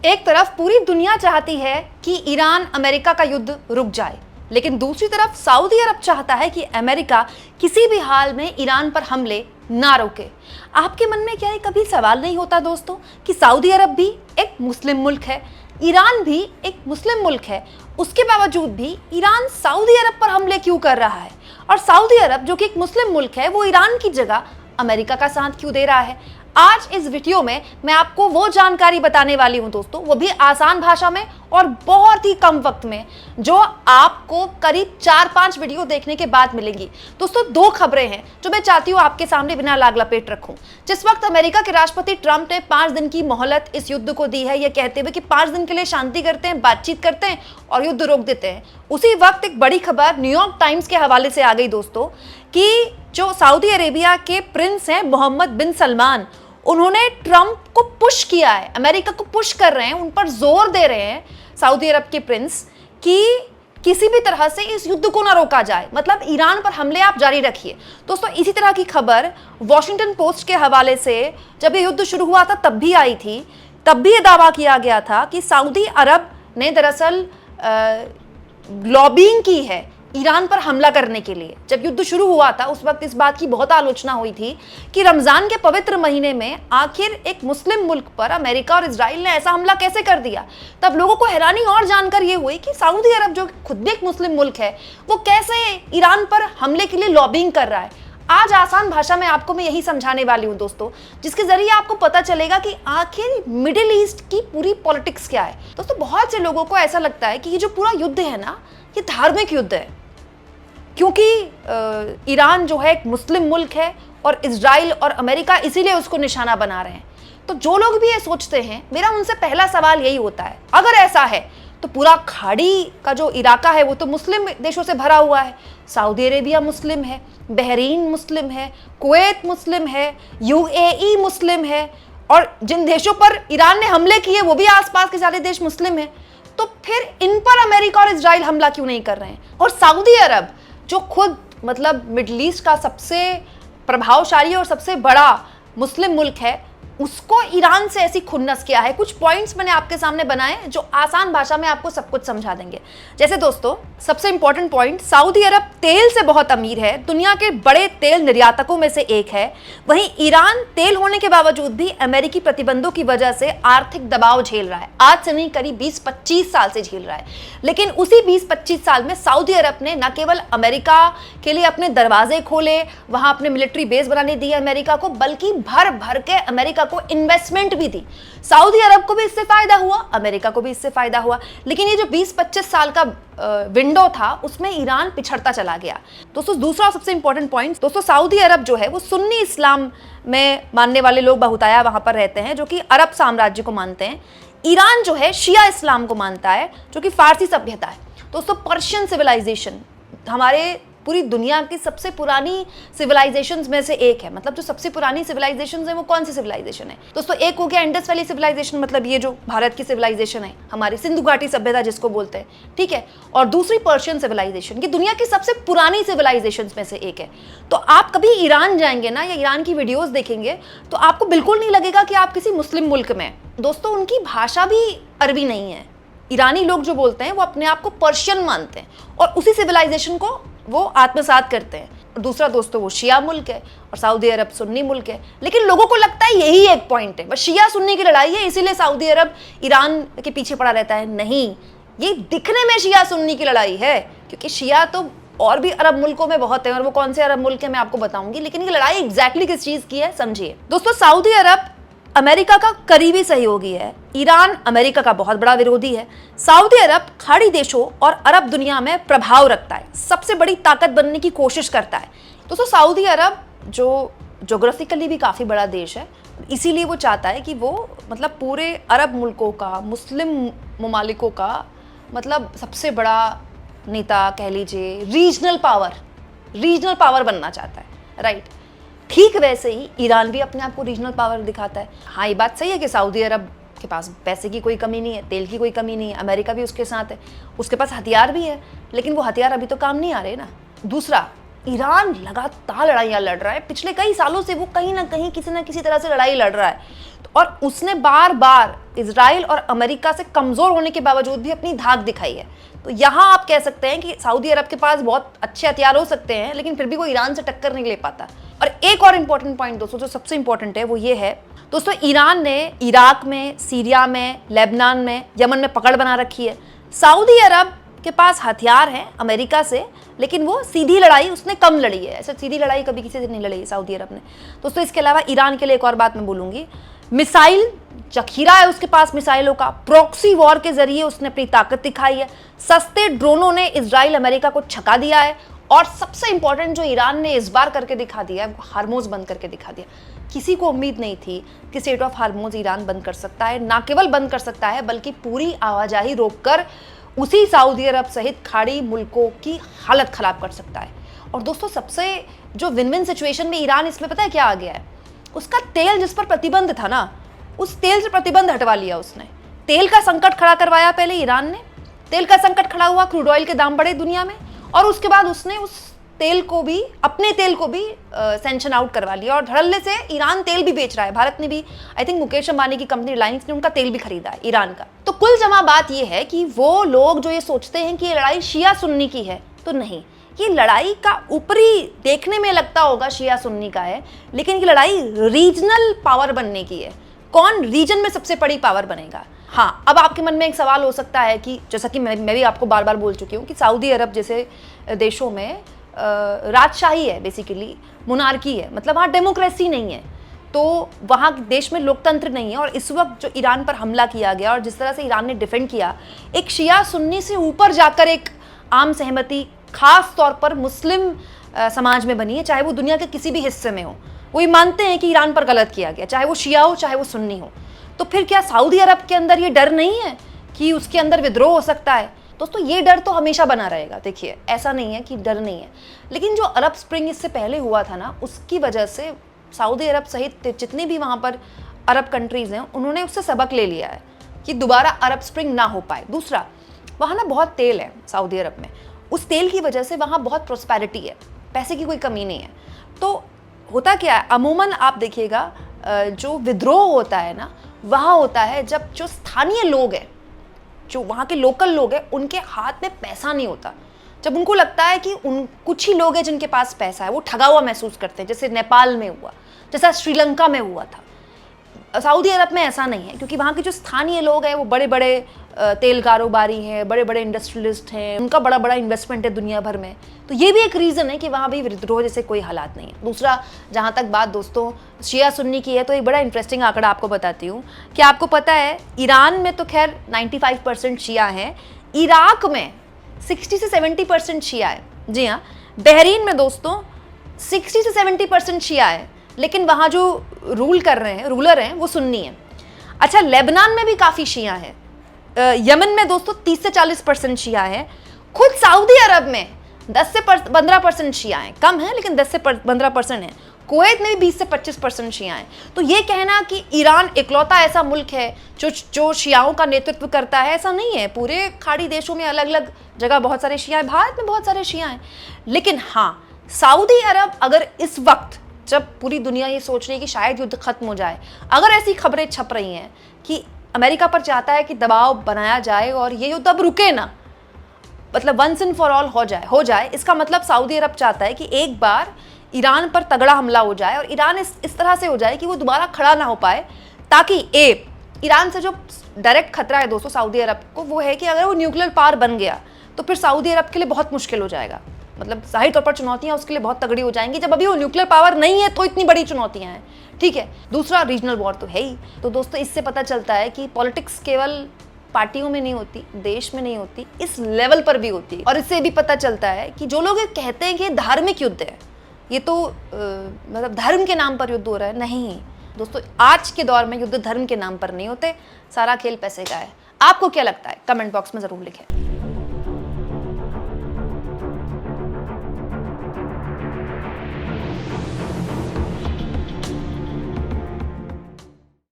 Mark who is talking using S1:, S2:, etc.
S1: एक तरफ पूरी दुनिया चाहती है कि ईरान अमेरिका का युद्ध रुक जाए, लेकिन दूसरी तरफ सऊदी अरब चाहता है कि अमेरिका किसी भी हाल में ईरान पर हमले ना रोके। आपके मन में क्या ये कभी सवाल नहीं होता दोस्तों कि सऊदी अरब भी एक मुस्लिम मुल्क है, ईरान भी एक मुस्लिम मुल्क है, उसके बावजूद भी ईरान सऊदी अरब पर हमले क्यों कर रहा है? और सऊदी अरब जो कि एक मुस्लिम मुल्क है, वो ईरान की जगह अमेरिका का साथ क्यों दे रहा है? आज इस वीडियो में मैं आपको वो जानकारी बताने वाली हूं दोस्तों, वो भी आसान भाषा में और बहुत ही कम वक्त में, जो आपको करीब 4-5 वीडियो देखने के बाद मिलेंगी। दोस्तों, दो खबरें हैं जो मैं चाहती हूं आपके सामने बिना लाग लपेट रखूं। जिस वक्त अमेरिका के राष्ट्रपति ट्रंप ने 5 दिन की मोहलत इस युद्ध को दी है, यह कहते हुए कि 5 दिन के लिए शांति करते हैं, बातचीत करते हैं और युद्ध रोक देते हैं, उसी वक्त एक बड़ी खबर न्यूयॉर्क टाइम्स के हवाले से आ गई दोस्तों कि जो सऊदी अरेबिया के प्रिंस हैं मोहम्मद बिन सलमान, उन्होंने ट्रंप को पुश किया है, अमेरिका को पुश कर रहे हैं, उन पर जोर दे रहे हैं सऊदी अरब के प्रिंस कि किसी भी तरह से इस युद्ध को ना रोका जाए, मतलब ईरान पर हमले आप जारी रखिए। दोस्तों, इसी तरह की खबर वॉशिंगटन पोस्ट के हवाले से जब ये युद्ध शुरू हुआ था तब भी आई थी। तब भी ये दावा किया गया था कि सऊदी अरब ने दरअसल लॉबिंग की है ईरान पर हमला करने के लिए। जब युद्ध शुरू हुआ था उस वक्त इस बात की बहुत आलोचना हुई थी कि रमजान के पवित्र महीने में आखिर एक मुस्लिम मुल्क पर अमेरिका और इजराइल ने ऐसा हमला कैसे कर दिया। तब लोगों को हैरानी और जानकर यह हुई कि सऊदी अरब जो खुद भी एक मुस्लिम मुल्क है, वो कैसे ईरान पर हमले के लिए लॉबिंग कर रहा है। आज आसान भाषा में आपको मैं यही समझाने वाली हूं दोस्तों, जिसके जरिए आपको पता चलेगा कि आखिर मिडिल ईस्ट की पूरी पॉलिटिक्स क्या है। दोस्तों, बहुत से लोगों को ऐसा लगता है कि ये जो पूरा युद्ध है ना, ये धार्मिक युद्ध है, क्योंकि ईरान जो है एक मुस्लिम मुल्क है और इजराइल और अमेरिका इसीलिए उसको निशाना बना रहे हैं। तो जो लोग भी ये सोचते हैं, मेरा उनसे पहला सवाल यही होता है, अगर ऐसा है तो पूरा खाड़ी का जो इलाका है वो तो मुस्लिम देशों से भरा हुआ है। सऊदी अरेबिया मुस्लिम है, बहरीन मुस्लिम है, कुवैत मुस्लिम है, यूएई मुस्लिम है, और जिन देशों पर ईरान ने हमले किए वो भी आसपास के सारे देश मुस्लिम हैं। तो फिर इन पर अमेरिका और इजराइल हमला क्यों नहीं कर रहे हैं? और सऊदी अरब जो खुद मतलब मिडिल ईस्ट का सबसे प्रभावशाली और सबसे बड़ा मुस्लिम मुल्क है, उसको ईरान से ऐसी खुन्नस किया है। कुछ पॉइंट्स मैंने आपके सामने बनाए जो आसान भाषा में आपको सब कुछ समझा देंगे। जैसे दोस्तों, सबसे इंपॉर्टेंट पॉइंट, सऊदी अरब तेल से बहुत अमीर है, दुनिया के बड़े तेल निर्यातकों में से एक है। वहीं ईरान तेल होने के बावजूद भी अमेरिकी प्रतिबंधों की वजह से आर्थिक दबाव झेल रहा है। आज से नहीं, करीब 20-25 साल से झेल रहा है। लेकिन उसी 20-25 साल में सऊदी अरब ने न केवल अमेरिका के लिए अपने दरवाजे खोले, वहां अपने मिलिट्री बेस बनाने दिए अमेरिका को, बल्कि भर भर के अमेरिका को इन्वेस्टमेंट भी दी। सऊदी अरब को भी इससे फायदा हुआ, अमेरिका को भी इससे फायदा हुआ। लेकिन ये जो 20-25 साल का विंडो था, उसमें ईरान पिछड़ता चला गया। दोस्तों, दूसरा सबसे इंपॉर्टेंट पॉइंट, दोस्तों सऊदी अरब जो है वो सुन्नी इस्लाम में मानने वाले लोग बहुताया वहां पर रहते हैं, जो कि अरब साम्राज्य को मानते हैं। ईरान जो है शिया इस्लाम को मानता है, जो कि फारसी सभ्यता है। दोस्तों, पर्शियन सिविलाइजेशन हमारे पूरी दुनिया की सबसे पुरानी सिविलाइजेशंस में से एक है। मतलब जो सबसे पुरानी सिविलाइजेशंस है वो कौन सी सिविलाइजेशन है दोस्तों? एक हो गया इंडस वैली सिविलाइजेशन, मतलब ये जो भारत की सिविलाइजेशन है, हमारी सिंधु घाटी सभ्यता जिसको बोलते हैं, ठीक है। और दूसरी पर्शियन सिविलाइजेशन, ये दुनिया की सबसे पुरानी सिविलाइजेशंस में से एक है। तो आप कभी ईरान जाएंगे ना, या ईरान की वीडियोस देखेंगे, तो आपको बिल्कुल नहीं लगेगा कि आप किसी मुस्लिम मुल्क में। दोस्तों, उनकी भाषा भी अरबी नहीं है। ईरानी लोग जो बोलते हैं वो अपने आप को पर्शियन मानते हैं और उसी सिविलाइजेशन को वो आत्मसात करते हैं। और दूसरा दोस्तों, वो शिया मुल्क है और सऊदी अरब सुन्नी मुल्क है। लेकिन लोगों को लगता है यही एक पॉइंट है, बस शिया सुन्नी की लड़ाई है, इसीलिए सऊदी अरब ईरान के पीछे पड़ा रहता है। नहीं, ये दिखने में शिया सुन्नी की लड़ाई है, क्योंकि शिया तो और भी अरब मुल्कों में बहुत है, और वो कौन से अरब मुल्क है मैं आपको बताऊंगी। लेकिन ये लड़ाई एग्जैक्टली किस चीज की है, समझिए दोस्तों। सऊदी अरब अमेरिका का करीबी सहयोगी है, ईरान अमेरिका का बहुत बड़ा विरोधी है। सऊदी अरब खाड़ी देशों और अरब दुनिया में प्रभाव रखता है, सबसे बड़ी ताकत बनने की कोशिश करता है। दोस्तों, सऊदी अरब जो ज्योग्राफिकली भी काफ़ी बड़ा देश है, इसीलिए वो चाहता है कि वो मतलब पूरे अरब मुल्कों का, मुस्लिम ममालिकों का मतलब सबसे बड़ा नेता कह लीजिए, रीजनल पावर बनना चाहता है, राइट। ठीक वैसे ही ईरान भी अपने आप को रीजनल पावर दिखाता है। हाँ, ये बात सही है कि सऊदी अरब के पास पैसे की कोई कमी नहीं है, तेल की कोई कमी नहीं है, अमेरिका भी उसके साथ है, उसके पास हथियार भी है, लेकिन वो हथियार अभी तो काम नहीं आ रहे ना। दूसरा, ईरान लगातार लड़ाइयाँ लड़ रहा है, पिछले कई सालों से वो कहीं ना कहीं किसी ना किसी तरह से लड़ाई लड़ रहा है। तो और उसने बार बार इजराइल और अमेरिका से कमजोर होने के बावजूद भी अपनी धाक दिखाई है। तो यहाँ आप कह सकते हैं कि सऊदी अरब के पास बहुत अच्छे हथियार हो सकते हैं, लेकिन फिर भी वो ईरान से टक्कर नहीं ले पाता। और एक और इंपॉर्टेंट पॉइंट दोस्तों, जो सबसे इंपॉर्टेंट है, वो ये है दोस्तों, ईरान ने इराक में, सीरिया में, लेबनान में, यमन में पकड़ बना रखी है। सऊदी अरब के पास हथियार हैं अमेरिका से, लेकिन वो सीधी लड़ाई उसने कम लड़ी है। ऐसे सीधी लड़ाई कभी किसी से नहीं लड़ी सऊदी अरब ने दोस्तों। इसके अलावा ईरान के लिए एक और बात मैं बोलूंगी, मिसाइल जखीरा है उसके पास मिसाइलों का, प्रॉक्सी वॉर के जरिए उसने अपनी ताकत दिखाई है, सस्ते ड्रोनों ने इजराइल अमेरिका को छका दिया है, और सबसे इंपॉर्टेंट जो ईरान ने इस बार करके दिखा दिया है, हार्मोज बंद करके दिखा दिया। किसी को उम्मीद नहीं थी कि स्ट्रेट ऑफ हार्मोज ईरान बंद कर सकता है, ना केवल बंद कर सकता है बल्कि पूरी आवाजाही रोककर उसी सऊदी अरब सहित खाड़ी मुल्कों की हालत खराब कर सकता है। और दोस्तों, सबसे जो विन विन सिचुएशन में ईरान इसमें पता है क्या आ गया है, उसका तेल जिस पर प्रतिबंध था ना, उस तेल से प्रतिबंध हटवा लिया उसने। तेल का संकट खड़ा करवाया पहले ईरान ने, तेल का संकट खड़ा हुआ, क्रूड ऑयल के दाम बढ़े दुनिया में, और उसके बाद उसने उस तेल को भी, अपने तेल को भी सैंक्शन आउट करवा लिया, और धड़ल्ले से ईरान तेल भी बेच रहा है। भारत ने भी, आई थिंक मुकेश अंबानी की कंपनी रिलायंस ने उनका तेल भी खरीदा है ईरान का। तो कुल जमा बात यह है कि वो लोग जो ये सोचते हैं कि ये लड़ाई शिया सुन्नी की है, तो नहीं, ये लड़ाई का ऊपरी देखने में लगता होगा शिया सुन्नी का है, लेकिन ये लड़ाई रीजनल पावर बनने की है। कौन रीजन में सबसे बड़ी पावर बनेगा। हाँ, अब आपके मन में एक सवाल हो सकता है कि जैसा कि मैं भी आपको बार बार बोल चुकी हूँ कि सऊदी अरब जैसे देशों में राजशाही है, बेसिकली मोनार्की है, मतलब वहाँ डेमोक्रेसी नहीं है, तो वहाँ देश में लोकतंत्र नहीं है। और इस वक्त जो ईरान पर हमला किया गया और जिस तरह से ईरान ने डिफेंड किया, एक शिया सुन्नी से ऊपर जाकर एक आम सहमति खास तौर पर मुस्लिम समाज में बनी है, चाहे वो दुनिया के किसी भी हिस्से में हो। वो ये मानते हैं कि ईरान पर गलत किया गया, चाहे वो शिया हो चाहे वो सुन्नी हो। तो फिर क्या सऊदी अरब के अंदर ये डर नहीं है कि उसके अंदर विद्रोह हो सकता है? दोस्तों, ये डर तो हमेशा बना रहेगा। देखिए, ऐसा नहीं है कि डर नहीं है, लेकिन जो अरब स्प्रिंग इससे पहले हुआ था ना, उसकी वजह से सऊदी अरब सहित जितनी भी वहाँ पर अरब कंट्रीज़ हैं, उन्होंने उससे सबक ले लिया है कि दोबारा अरब स्प्रिंग ना हो पाए। दूसरा, वहाँ ना बहुत तेल है सऊदी अरब में, उस तेल की वजह से वहाँ बहुत प्रोस्पेरिटी है, पैसे की कोई कमी नहीं है। तो होता क्या है, अमूमन आप देखिएगा जो विद्रोह होता है ना, वहाँ होता है जब जो स्थानीय लोग हैं, जो वहाँ के लोकल लोग हैं, उनके हाथ में पैसा नहीं होता। जब उनको लगता है कि उन कुछ ही लोग हैं जिनके पास पैसा है, वो ठगा हुआ महसूस करते हैं, जैसे नेपाल में हुआ, जैसा श्रीलंका में हुआ था। सऊदी अरब में ऐसा नहीं है, क्योंकि वहाँ के जो स्थानीय लोग हैं वो बड़े बड़े तेल कारोबारी हैं, बड़े बड़े इंडस्ट्रियलिस्ट हैं, उनका बड़ा बड़ा इन्वेस्टमेंट है दुनिया भर में। तो ये भी एक रीज़न है कि वहाँ भी विद्रोह जैसे कोई हालात नहीं है। दूसरा, जहाँ तक बात दोस्तों शिया सुन्नी की है, तो एक बड़ा इंटरेस्टिंग आंकड़ा आपको बताती हूँ कि आपको पता है ईरान में तो खैर 95% शिया हैं, इराक में 60 से 70% शिया है। जी हाँ, बहरीन में दोस्तों 60 से 70% शिया है, लेकिन वहाँ जो रूलर हैं वो सुन्नी हैं। अच्छा, लेबनान में भी काफ़ी शिया हैं, यमन में दोस्तों 30 से 40% शिया है, खुद सऊदी अरब में 10 से 15% शिया हैं, कम है लेकिन 10 से 15% है, कुवैत में भी 20 से 25% शिया हैं। तो ये कहना कि ईरान इकलौता ऐसा मुल्क है जो शियाओं का नेतृत्व करता है, ऐसा नहीं है। पूरे खाड़ी देशों में अलग अलग जगह बहुत सारे शिया हैं, भारत में बहुत सारे शिया हैं। लेकिन हाँ, सऊदी अरब अगर इस वक्त जब पूरी दुनिया ये सोच रही है कि शायद युद्ध खत्म हो जाए, अगर ऐसी खबरें छप रही हैं कि अमेरिका पर चाहता है कि दबाव बनाया जाए और ये युद्ध अब रुके ना, मतलब वंस एंड फॉर ऑल हो जाए, इसका मतलब सऊदी अरब चाहता है कि एक बार ईरान पर तगड़ा हमला हो जाए और ईरान इस तरह से हो जाए कि वो दोबारा खड़ा ना हो पाए, ताकि ईरान से जो डायरेक्ट खतरा है दोस्तों सऊदी अरब को, वो है कि अगर वो न्यूक्लियर पावर बन गया तो फिर सऊदी अरब के लिए बहुत मुश्किल हो जाएगा। मतलब जाहिर तौर पर चुनौतियां उसके लिए बहुत तगड़ी हो जाएंगी। जब अभी वो न्यूक्लियर पावर नहीं है तो इतनी बड़ी चुनौतियां हैं, ठीक है। दूसरा, रीजनल वॉर तो है ही। तो दोस्तों, इससे पता चलता है कि पॉलिटिक्स केवल पार्टियों में नहीं होती, देश में नहीं होती, इस लेवल पर भी होती है। और इससे भी पता चलता है कि जो लोग कहते हैं कि धार्मिक युद्ध है, ये तो मतलब धर्म के नाम पर युद्ध हो रहा है, नहीं दोस्तों, आज के दौर में युद्ध धर्म के नाम पर नहीं होते, सारा खेल पैसे का है। आपको क्या लगता है? कमेंट बॉक्स में जरूर लिखें।